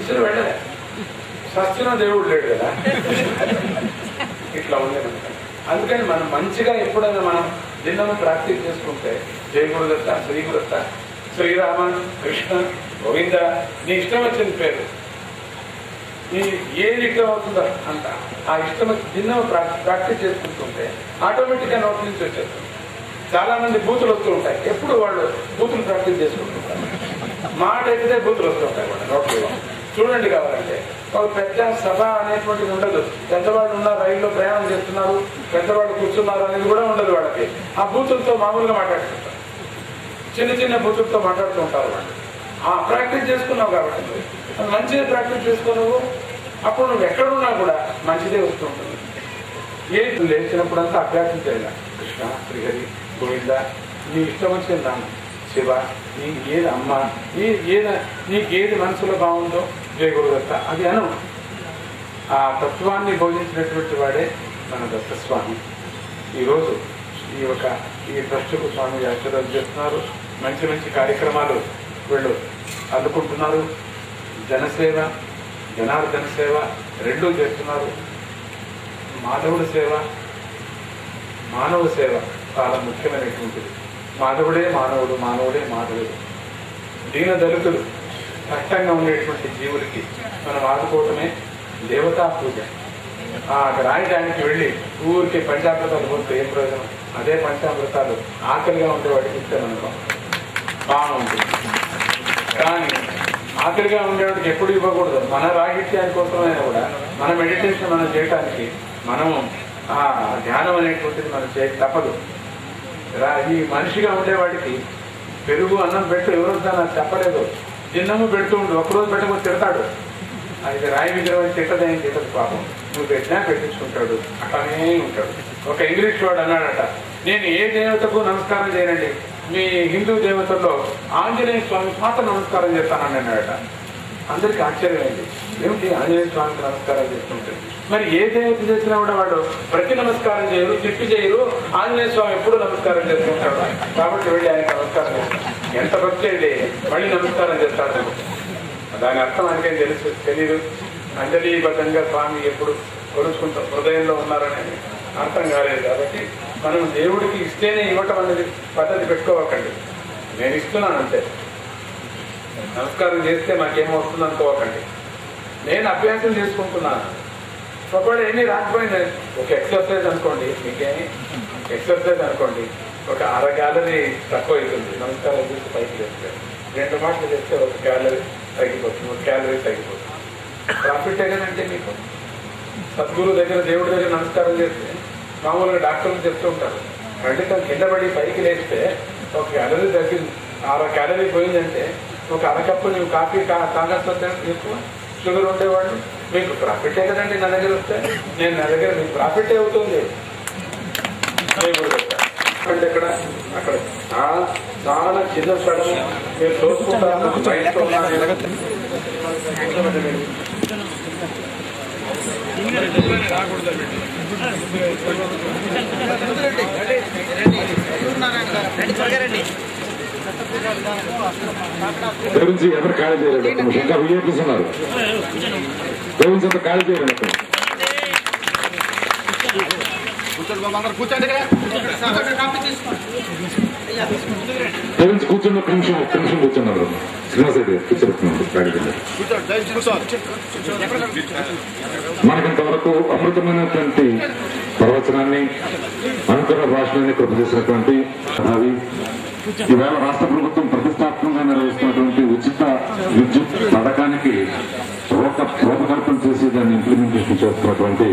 ఇసలు వెళ్ళలే, సస్తినో దేవుడు లేడు కదా. ఇట్లా ఉండేది. అందుకని మనం మంచిగా ఎప్పుడైనా మనం దిన్నము ప్రాక్టీస్ చేసుకుంటే జయ గురుదత్త, శ్రీ గురుదత్త, శ్రీరామ, కృష్ణ, గోవింద, నీ ఇష్టం వచ్చింది పేరు, నీ ఏది ఇష్టం అవుతుందో అంట ఆ ఇష్టం వచ్చి దిన్నము ప్రాక్టీస్ చేసుకుంటుంటే ఆటోమేటిక్గా నోటి నుంచి వచ్చేస్తుంది. చాలా మంది బూతులు వస్తూ ఉంటాయి, ఎప్పుడు వాళ్ళు బూతులు ప్రాక్టీస్ చేసుకుంటుంటారు. మాట ఎక్కితే బూతులు వస్తూ ఉంటాయి వాళ్ళ నోట్లో. చూడండి, కావాలంటే ఒక పెద్ద సభ అనేటువంటిది ఉండదు. పెద్దవాళ్ళు ఉన్న రైల్లో ప్రయాణం చేస్తున్నారు, పెద్దవాళ్ళు కూర్చున్నారు అనేది కూడా ఉండదు వాళ్ళకి. ఆ బూతులతో మామూలుగా మాట్లాడుతుంటారు, చిన్న చిన్న బూతులతో మాట్లాడుతూ ఉంటారు వాళ్ళు. ఆ ప్రాక్టీస్ చేసుకున్నావు కాబట్టి మంచిగా ప్రాక్టీస్ చేసుకున్నావు. అప్పుడు నువ్వు ఎక్కడున్నా కూడా మంచిదే వస్తూ ఉంటుంది. ఏది లేచినప్పుడంతా అభ్యాసం చేయాలి. కృష్ణ, శ్రీహరి, గోవింద, నీ ఇష్టం వచ్చిన నాన్న, శివ, నీకు ఏది అమ్మ, నీకు ఏది మనసులో బాగుందో జయ గురుదత్త అది అను. ఆ తత్వాన్ని బోధించినటువంటి వాడే మన దత్తస్వామి. ఈరోజు ఈ ట్రస్టుకు స్వామి ఆశీర్వాదం చేస్తున్నారు. మంచి మంచి కార్యక్రమాలు వీళ్ళు అందుకుంటున్నారు. జనసేవ, జనార్దన సేవ రెండూ చేస్తున్నారు. మాధవుడి సేవ, మానవ సేవ చాలా ముఖ్యమైనటువంటిది. మాధవుడే మానవుడు, మానవుడే మాధవుడు. దీన దళితులు కష్టంగా ఉండేటువంటి జీవులకి మనం ఆదుకోవటమే దేవతా పూజ. ఆ రాయడానికి వెళ్ళి ఊరికి పంచామృతాలు పోతే ఏం ప్రయోజనం? అదే పంచామృతాలు ఆకలిగా ఉండే వాడికి ఇస్తామనుకో బాగుంటుంది. కానీ ఆకలిగా ఉండేవాడికి ఎప్పుడు ఇవ్వకూడదు. మన రాహిత్యాని కోసమైనా కూడా మన మెడిటేషన్ మనం చేయడానికి మనము ఆ ధ్యానం అనేటువంటిది మనం చేయక తప్పదు. ఈ మనిషిగా ఉండేవాడికి పెరుగు అన్నం పెట్టు, ఎవరు నాకు చెప్పలేదు, చిన్నము పెడుతూ ఉండు. ఒకరోజు పెట్టకపోతే తిడతాడు. అది రాయి విగ్రహం తిట్టదేం తిట్టదు పాపం. నువ్వు పెట్టినా పెట్టించుకుంటాడు, అట్లానే ఉంటాడు. ఒక ఇంగ్లీష్ వాడు అన్నాడట, నేను ఏ దేవతకు నమస్కారం చేయనండి, మీ హిందూ దేవతల్లో ఆంజనేయ స్వామి మాత్రం నమస్కారం చేస్తానని అన్నాడట. అందరికీ ఆశ్చర్యమైంది, ఏమిటి ఆంజనేయ స్వామికి నమస్కారం చేస్తుంటే. మరి ఏ దేవత చేసినా కూడా వాడు ప్రతి నమస్కారం చేయరు, తిప్పి చేయరు. ఆంజనేయ స్వామి ఎప్పుడు నమస్కారం చేసుకుంటాడు. కాబట్టి వెళ్ళి ఆయన నమస్కారం చేస్తాడు. ఎంత భక్తి అయితే మళ్ళీ నమస్కారం చేస్తాడు. దాని అర్థం ఆయనకేం తెలియదు. అంజలీబద్ధంగా స్వామి ఎప్పుడు కొలుచుకుంటాం, హృదయంలో ఉన్నారనేది అర్థం కాలేదు. కాబట్టి మనం దేవుడికి ఇస్తేనే ఇవ్వటం అనేది పద్ధతి పెట్టుకోవకండి. నేను ఇస్తున్నాను అంతే, నమస్కారం చేస్తే మాకేమవుతుంది అనుకోవకండి. నేను అభ్యాసం చేసుకుంటున్నాను. ఒకవేళ ఎన్ని రాకపోయింది, ఒక ఎక్సర్సైజ్ అనుకోండి, మీకేమి ఎక్సర్సైజ్ అనుకోండి, ఒక 1/2 క్యాలరీ తక్కువ అవుతుంది. నమస్కారం చేసి పైకి చేస్తే 2 మాటలు చేస్తే 1 క్యాలరీ తగ్గిపోతుంది, 1 క్యాలరీ తగ్గిపోతుంది. ప్రాఫిట్ ఏదంటే మీకు సద్గురు దగ్గర, దేవుడి దగ్గర నమస్కారం చేస్తే మామూలుగా డాక్టర్లు చెప్తూ ఉంటారు, ఖండితం కింద పడి పైకి లేస్తే 1 క్యాలరీ తగ్గింది క్యాలరీ పోయిందంటే ఒక అరకప్పు నువ్వు కాఫీ తాగకపోతే ఎక్కువ షుగర్ ఉండేవాళ్ళు మీకు ప్రాఫిటే కదండి. నా దగ్గర వస్తే నేను నా దగ్గర మీకు ప్రాఫిటే అవుతుంది. అంటే ఇక్కడ అక్కడ చాలా చిన్న స్థలం మీరు చూసుకుంటారు. గురించి ఎవరు ఖాళీ చేయలేదు. ఇంకా విఐపీస్ ఉన్నారు. గురించి అంతా ఖాళీ చేయలేదు. గురించి కూర్చున్న నిమిషం కూర్చున్నారు. శ్రీనివాస్ రెడ్డి కూర్చోబెట్టుకున్నారు. మనకింతవరకు అమృతమైనటువంటి ప్రవచనాన్ని అనుకరణ భాషణాన్ని కృప చేసినటువంటి అవి ఈవేళ రాష్ట్ర ప్రభుత్వం ప్రతిష్టాత్మకంగా నిర్వహిస్తున్నటువంటి ఉచిత విద్యుత్ పథకానికి రూపకల్పన చేసి దాన్ని ఇంప్లిమెంటేషన్ చేస్తున్నటువంటి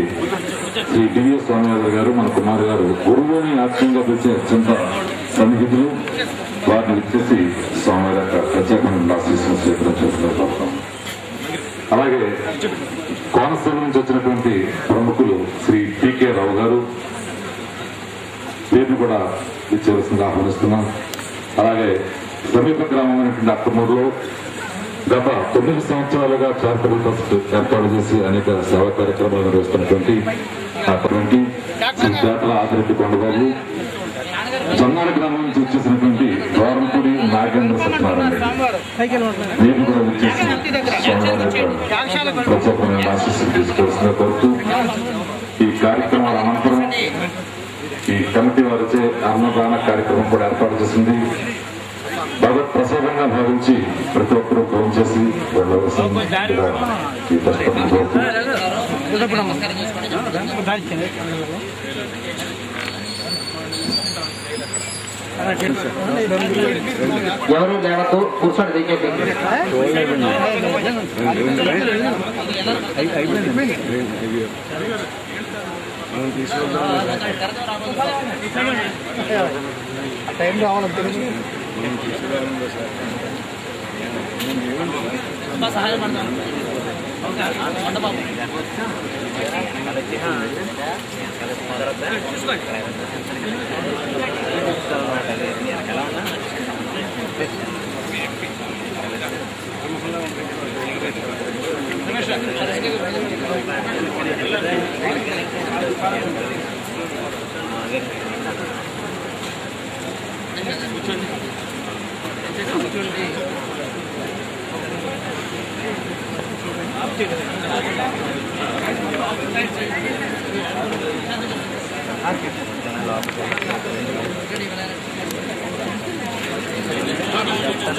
శ్రీ డివిఎస్ స్వామివారి గారు, మన కుమార్ గారు గురువుని ఆత్మీయంగా పిలిచే అత్యంత సన్నిహితులు. వారిని విచ్చేసి స్వామివారి యొక్క ప్రత్యేకమైన ఆశీస్సులు స్వీకరణ చేస్తున్నారు. అలాగే కోనసీమ నుంచి వచ్చినటువంటి ప్రముఖులు శ్రీ పికే రావు గారు వీరిని కూడా ఇచ్చేవలసిందిగా ఆహ్వానిస్తున్నాం. అలాగే సమీప గ్రామమైనటువంటి అక్కమూరులో గత 9 సంవత్సరాలుగా చారిటబుల్ ట్రస్ట్ ఏర్పాటు చేసి అనేక సేవా కార్యక్రమాలు నిర్వహిస్తున్నటువంటి అటువంటి శ్రీ పేటల ఆదిరెడ్డి కొండబాబు, జొన్నాల గ్రామం నుంచి వచ్చేసినటువంటి ద్వారంపూడి నాగేంద్ర సత్యనారాయణ వీరిని కూడా వచ్చేసి ప్రత్యేకమైన ఆశీస్సులు తీసుకోవాల్సిందిగా కోరుతూ ఈ కార్యక్రమాల అనంతరం ఈ కమిటీ వారిచే అన్నదాన కార్యక్రమం కూడా ఏర్పాటు చేసింది. భగవత్ ప్రసాదంగా భావించి ప్రతి ఒక్కరూ ఫోన్ చేసి వెళ్ళవలసింది ఈ ఎవరు లేవద్దు, కూర్చోండి. టైం రావాలంటే సహాయం పడతాను.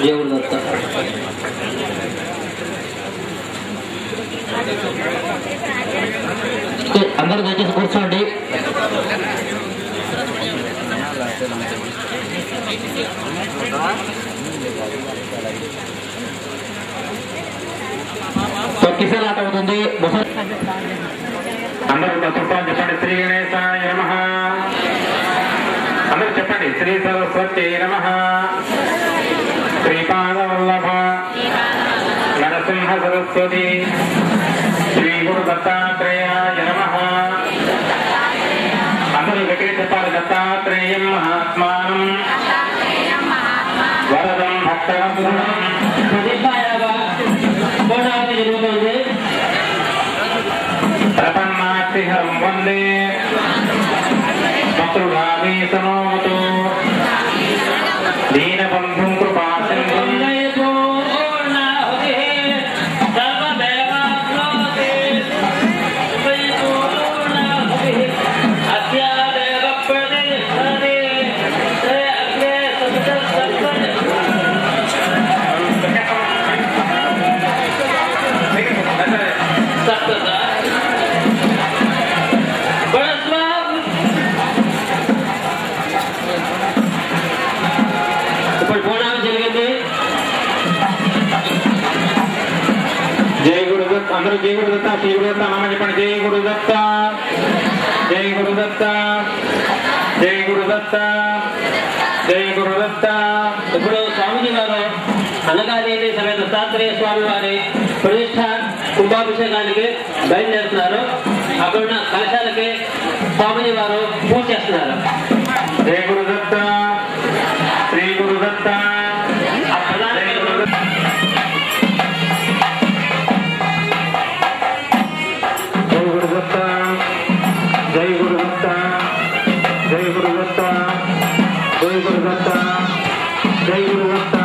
దేవుడు అందరూ దయచేసి కూర్చోండి. కిసాన్ ఆట అవుతుంది. అందరూ చెప్పండి. శ్రీ గణేశాయ నమః. అందరూ చెప్పండి. శ్రీ సరస్వతి నమః. శ్రీపాదవల్లభ నరసింహ సరస్వతి శ్రీ గురు దత్తాత్రేయాయ నమః. అందరూ గట్టిగా చెప్పాలి. దత్తాత్రేయం మహాత్మానం వరదం భక్తవత్సలం ప్రపన్నాక్షిహరం వందే శత్రుఘామీ సనోమతో దీనబంధుం కృపాసింధుం అందరూ జై గురుదత్త, శ్రీ గురుదత్త నామ చెప్పండి. జై గురుదత్త, జై గురుదత్త, జై గురుదత్త, జై గురుదత్త. ఇప్పుడు స్వామిజీ అనగాదేవి సమేత దత్తాత్రేయ స్వామి వారి ప్రతిష్ట కుంభాభిషేకానికి బయలుదేరుతున్నారు. అక్కడున్న కలశాలకి స్వామిజీ వారు పూజ చేస్తున్నారు. జయ గురుదత్త, శ్రీ గురుదత్త. జై గురుదత్త, జై గురుదత్త, జై గురుదత్త, జై గురుదత్త, జై గురుదత్త,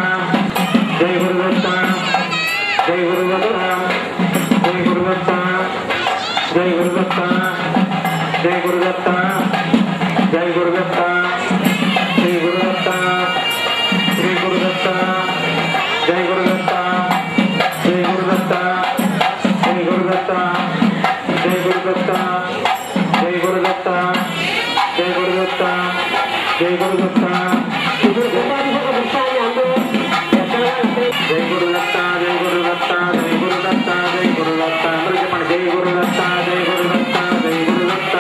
జై గురుదత్త, జై గురుదత్త, జై గురుదత్త, జై గురుదత్త, జై గురుదత్త, జై గురుదత్త, శ్రీ గురుదత్త, శ్రీ గురుదత్త, జై గురుదత్త, శ్రీ గురుదత్త, శ్రీ గురుదత్త, జై గురుదత్త, జై గురుదత్త, జై గురుదత్త, జై గురుదత్త. జై గురుదత్త, జై గురుదత్త, జై గురుదత్త, జై గురుదత్త. అందరూ చెప్పండి, జై గురుదత్త, జై గురుదత్త, జై గురుదత్త.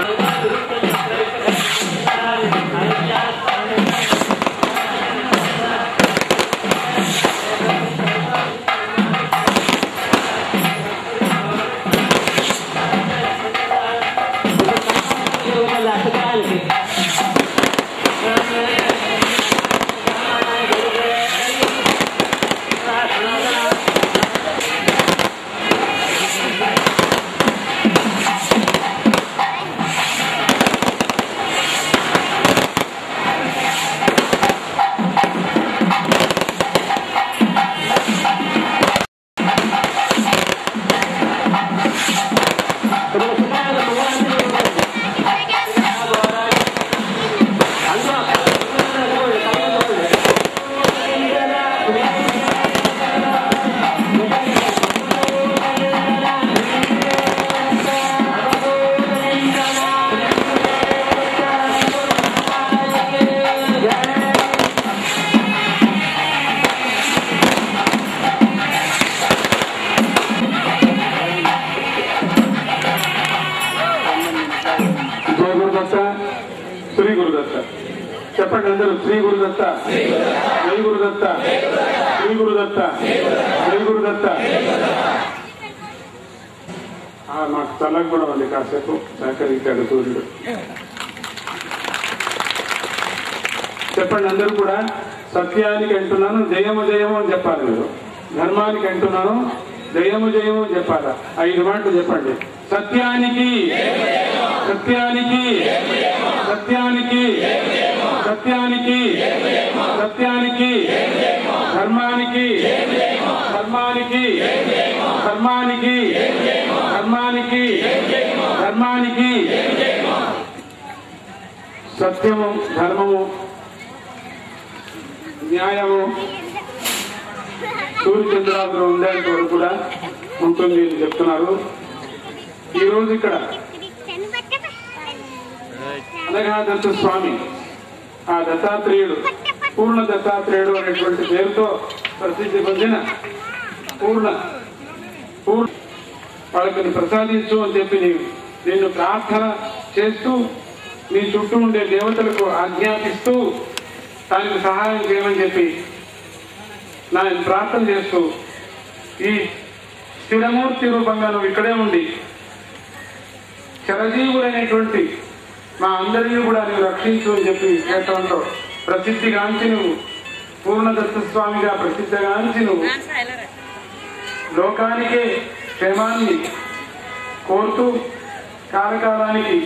శ్రీ గురుదత్త చెప్పండి అందరూ. శ్రీ గురుదత్త, జై గురుదత్త, శ్రీ గురుదత్త, జై గురుదత్త. మాకు చల్లగా కూడా ఉంది, కాసేపు సహకరించాడు సూర్యుడు. చెప్పండి అందరూ కూడా. సత్యానికి అంటున్నాను జయము జయము అని చెప్పాలి మీరు. ధర్మానికి అంటున్నాను జయము జయము అని చెప్పాలా. 5 మాటలు చెప్పండి. సత్యానికి, సత్యానికి, సత్యానికి, సత్యానికి, సత్యానికి, ధర్మానికి, ధర్మానికి, ధర్మానికి, ధర్మానికి, ధర్మానికి. సత్యము, ధర్మము, న్యాయము సూర్యచంద్రాదులు ఉండేంత వరకు కూడా ఉంటుంది అని చెప్తున్నారు. ఈ రోజు ఇక్కడ అనగాదత్త స్వామి, ఆ దత్తాత్రేయుడు, పూర్ణ దత్తాత్రేయుడు అనేటువంటి పేరుతో ప్రసిద్ధి పొందిన పూర్ణ వాళ్ళకి ప్రసాదించు అని చెప్పి నిన్ను ప్రార్థన చేస్తూ నీ చుట్టూ ఉండే దేవతలకు ఆజ్ఞాపిస్తూ దానికి సహాయం చేయమని చెప్పి నేను ప్రార్థన చేస్తూ ఈ స్థిరమూర్తి రూపంగా నువ్వు ఇక్కడే ఉండి చిరజీవులైనటువంటి మా అందరినీ కూడా నువ్వు రక్షించు అని చెప్పి క్షేత్రంలో ప్రసిద్ధిగాంచి నువ్వు పూర్ణదత్త స్వామిగా ప్రసిద్ధిగాంచి నువ్వు లోకానికే క్షేమాన్ని కోరుతూ కాలకాలానికి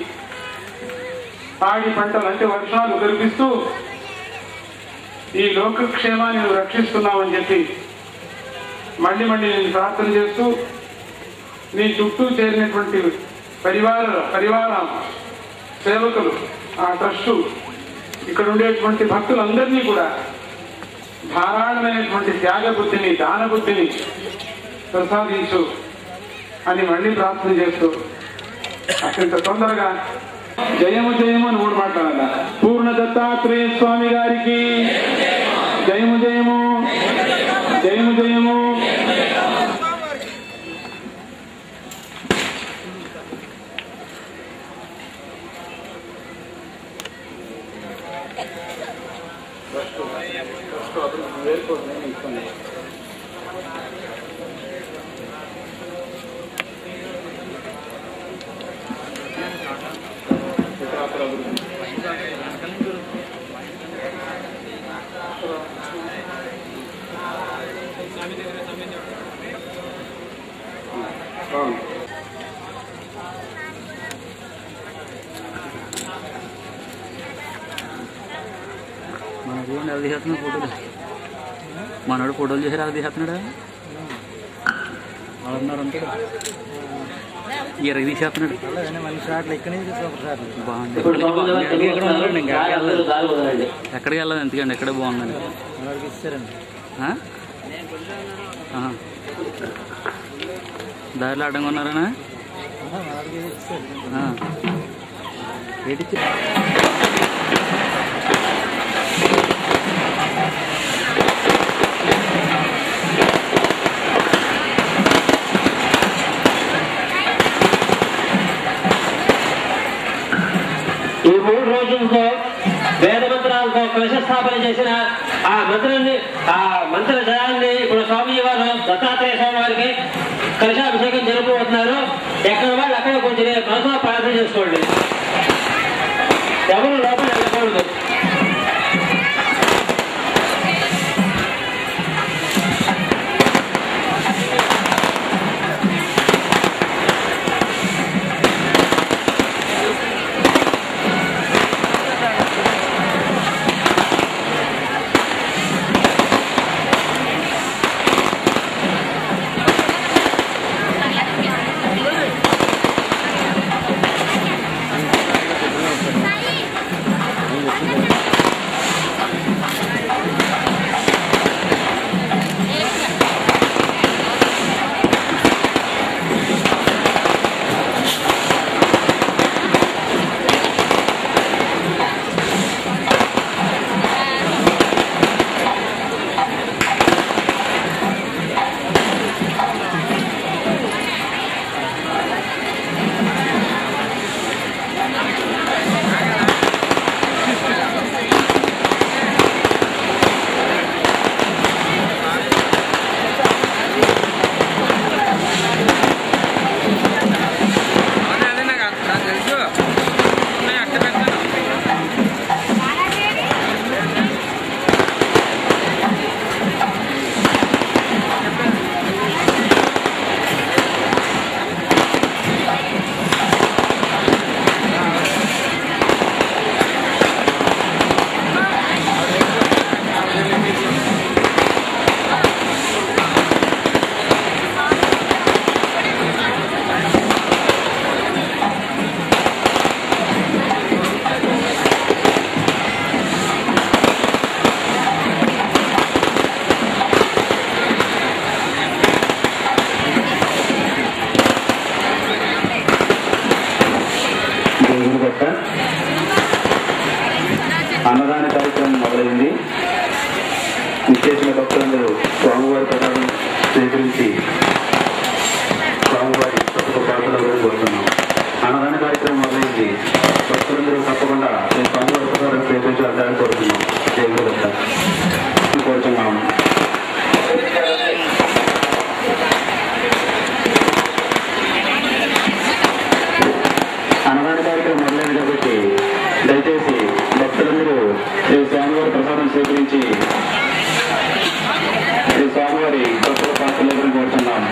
పాడి పంటలు అంటే వర్షాలు కురిపిస్తూ ఈ లోకక్షేమాన్ని నువ్వు రక్షిస్తున్నావని చెప్పి మళ్ళీ మళ్ళీ నేను ప్రార్థన చేస్తూ నీ చుట్టూ చేరినటువంటి పరివార సేవకులు, ఆ ట్రస్టు, ఇక్కడ ఉండేటువంటి భక్తులందరినీ కూడా ధారాళమైనటువంటి త్యాగ బుద్ధిని, దాన బుద్ధిని ప్రసాదించు అని మళ్ళీ ప్రార్థన చేస్తూ అత్యంత తొందరగా జయము జయము అని 3 మాట్లాడాల. పూర్ణ దత్తాత్రేయ స్వామి గారికి జయము జయము, జయము జయము. మనకు ఎలా తీసేస్తున్నాడు ఫోటోలు, మనోడు ఫోటోలు చేసి ఎలా తీసేస్తున్నాడా, వాళ్ళన్నారంటే ఇరగ తీసేస్తున్నాడు. బాగుంది. ఎక్కడికి వెళ్ళదు ఎందుకండి, ఎక్కడే బాగుందండి. దారిలో అడ్డంగా ఉన్నారనా ఏంటి ఈ 3 రోజులతో వేద మంత్రాలతో కలశ స్థాపన చేసిన ఆ మంత్ర జలాన్ని ఇప్పుడు స్వామి వారు దత్తాత్రేయ స్వామి వారికి కలశాభిషేకం జరుపుతున్నారు. ఎక్కడ వాళ్ళు అక్కడ కొంచెం మనసులో ప్రార్థన చేసుకోండి, ఎవరు లోపల వెళ్ళకూడదు. అన్నదాన కార్యక్రమం మొదలైంది. విశేషణ భక్తులందరూ స్వామివారి ప్రసాదం స్వీకరించి స్వామివారి పాత్రలో కోరుతున్నాం. అన్నదాన కార్యక్రమం మొదలైంది. భక్తులందరూ తప్పకుండా స్వామివారి ప్రసాదం స్వీకరించి అందాలని కోరుతున్నాం. దేవుడు దత్త కోరుతున్నాం. అన్నదాన కార్యక్రమం మొదలైంది కాబట్టి దయచేసి భక్తులందరూ శ్రీ స్వామివారి ప్రసాదం స్వీకరించి శ్రీ స్వామివారి భక్తుల పాత్రలు కోరుతున్నాం.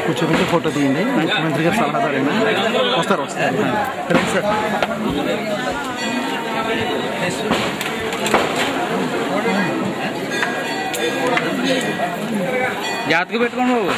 కూర్చోబెట్టి ఫోటో తీయండి. ముఖ్యమంత్రి గారు సలహాదారైనా వస్తారు రండి సార్. జాతకు పెట్టుకోండి బాబు.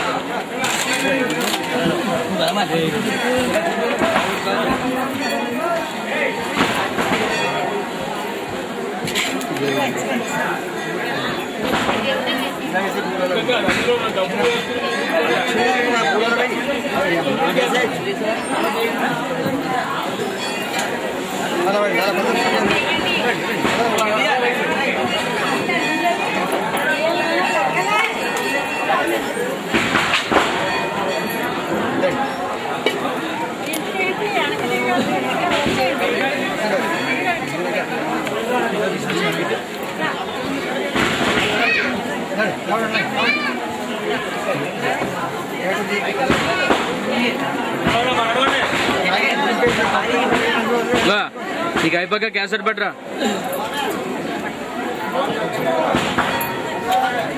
నీకు అయిపోయాక క్యాసెట్ పట్టరా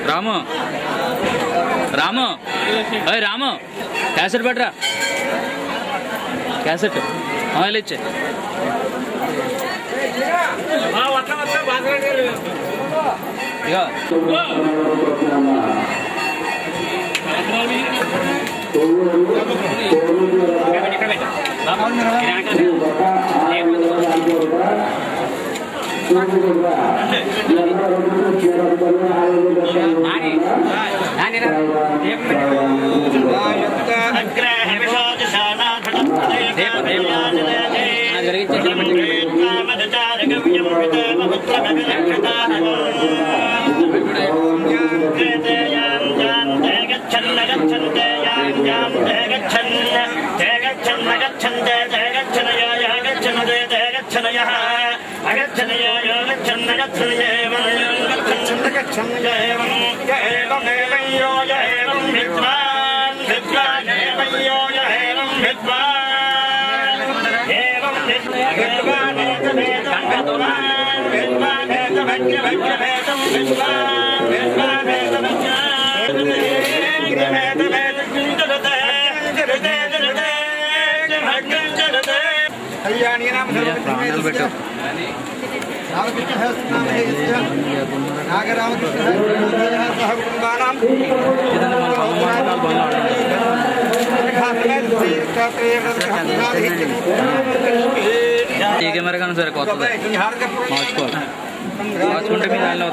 రాము. రాము అయ్యి రాము క్యాసెట్ పట్టరా. క్యాసెట్ ఆయిల్ ఇచ్చే. కెమెరా కానీ సరే కొత్త మార్చుకోవాలి. మార్చుకుంటే మీ దానిలో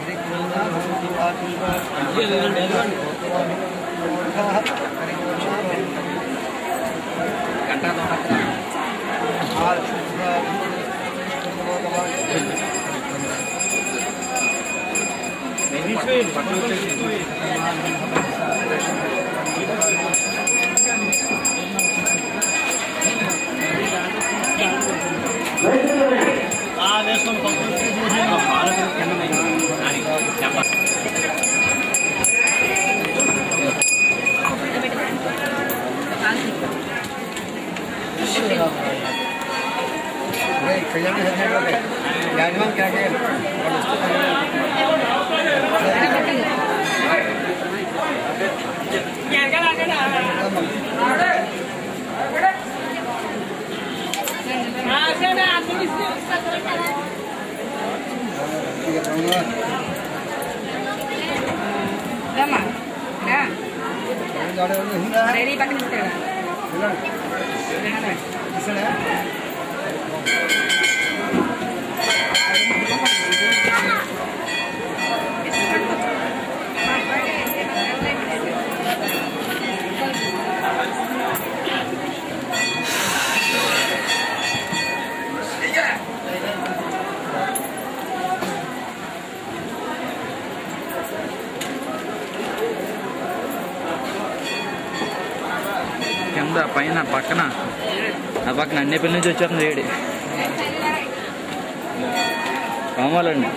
Thank you. Ready pakai kita. కింద పైన పక్కన ఆ పక్కన అన్నిపల్లి నుంచి వచ్చేస్తుంది వేడి కావాలండి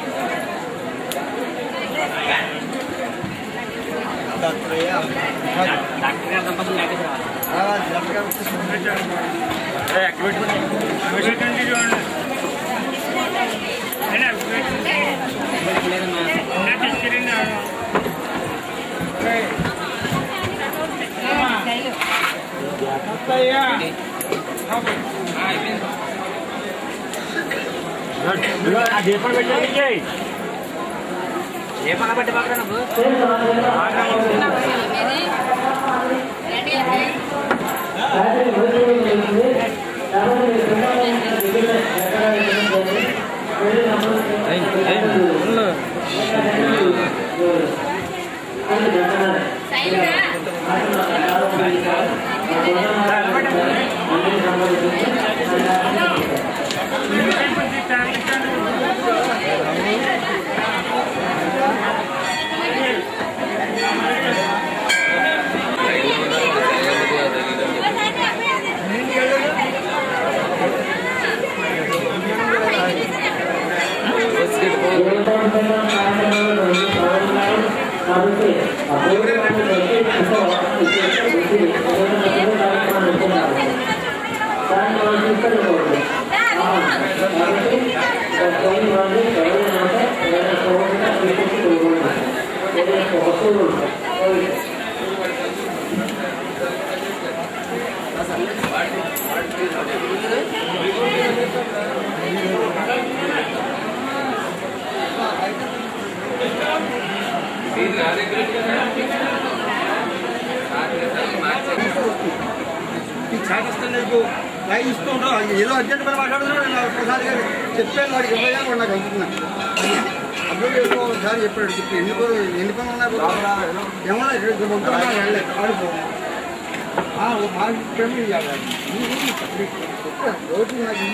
ఏదో అర్జెంట్ పని మాట్లాడుతున్నాడు ఒకసారి చెప్పాను వాడికి ఇవ్వగా నాకు అనుకున్నాను అబ్బాయి ఒకసారి చెప్పాడు చెప్పి ఎన్ని పనులు ఉన్నాయి ఏమన్నా వెళ్ళలేదు ఆడిపో రోజు నాకు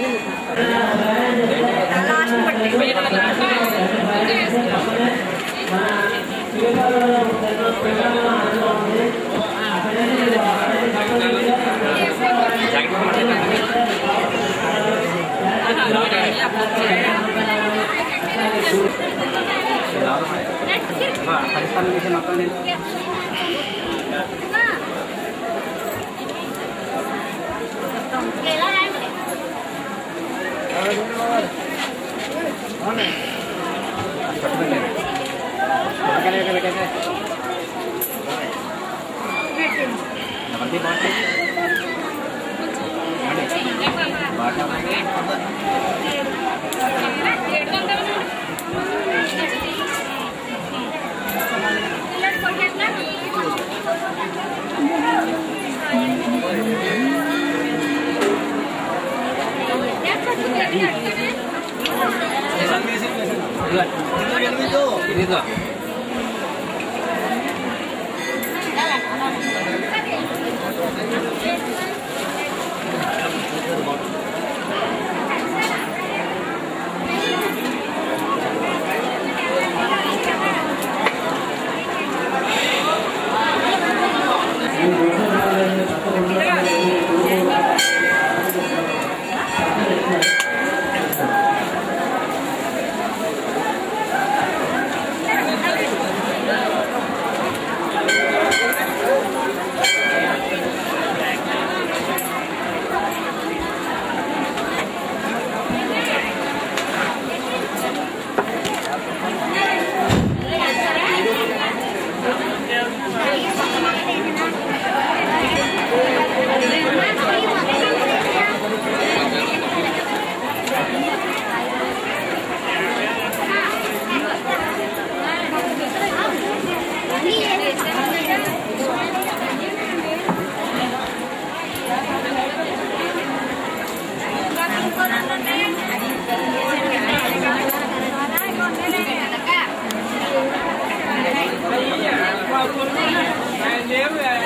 Gracias.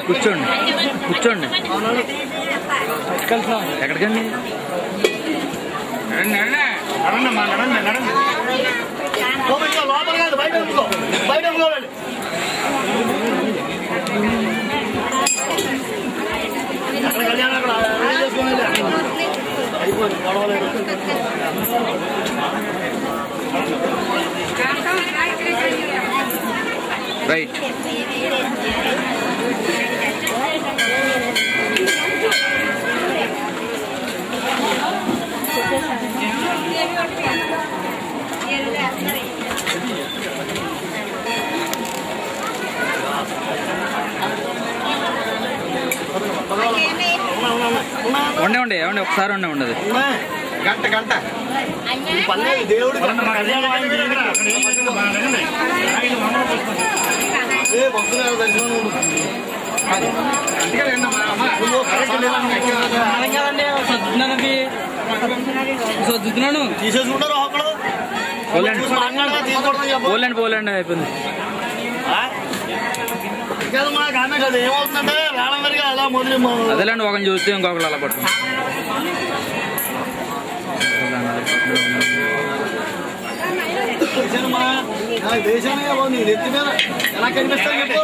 కూర్చోండి కూర్చోండి. ఎక్కడికండి? లోపల కాదు, బయట బయట కళ్యాణం అయిపోయింది గొడవలేదు. రైట్. ఉండే ఏమండి ఒకసారి ఉండదు గంట గంట దేవుడు తీసేసుకుంటారు ఒకళ్ళు. పోలండి అయిపోయింది. మాకు ఆమె కదా ఏమవుతుందంటే వేళ మరిగా అలా మొదలు అదేలేండి, ఒకరిని చూస్తే ఇంకొకరు అలా పడుతుంది. దేశానే నీ నెత్తి మీద ఎలా కనిపిస్తాయి చెప్పు.